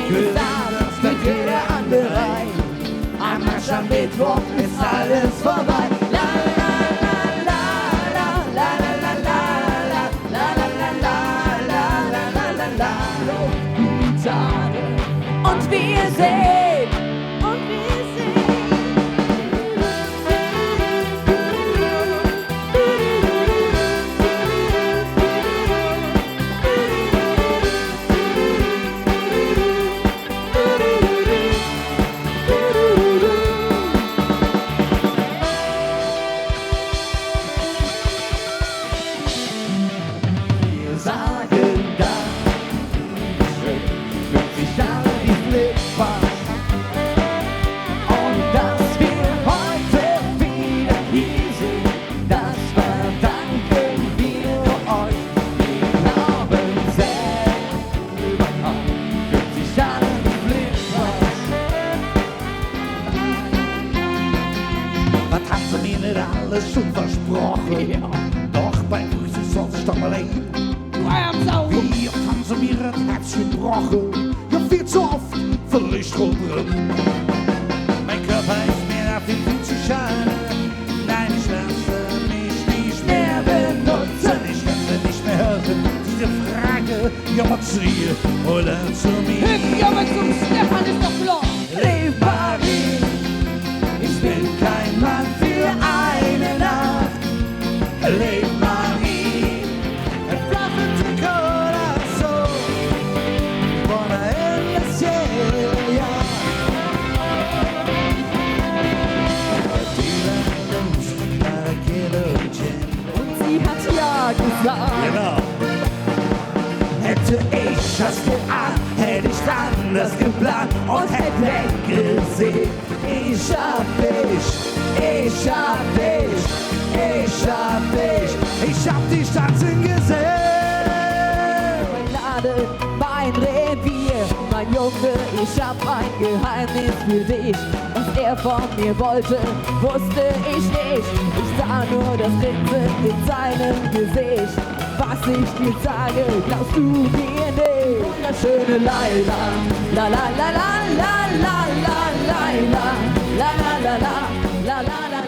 gesagt, mit jeder andere. Am Aschermittwoch ist alles vorbei. La la la la la la la la la la la la la la. Die Tage und wir sehen, und wir sehen. Wir sagen dann, wird sich an die Flipper. Und dass wir heute wieder hier sind, das verdanken wir euch. Wir glauben selber an, wird sich an die Flipper. Was hat sie mir nicht alles schon versprochen? Ja. Doch bei uns ist sonst doch mal ein. Wie oft haben sie mir das Herz gebrochen? Ja, viel zu oft völlig drum. Mein Körper ist mir auf den Fuß zu schade. Nein, ich lasse mich nicht mehr benutzen. Ich lasse nicht mehr hören. Diese Frage, ja, zu ihr oder zu mir. Ja, aber zum Stefan ist doch klar. Leb Paris, ich bin kein Mann für eine Nacht. Leb Marie, ein flache corazón, buona en la cielo. Und sie hat ja gesagt, Genau. hätte ich das geahnt, hätte ich anders geplant und hätte weggesehen. Ich hab dich, ich hab dich, ich hab dich, ich hab dich tanzen gesehen. Mein Laden, mein Revier, mein Junge, ich hab ein Geheimnis für dich. Was er von mir wollte, wusste ich nicht. Ich sah nur das Grinsen in seinem Gesicht. Was ich dir sage, glaubst du mir nicht? Wunderschöne Laila, la la la la la la la la la la la la la la la la la.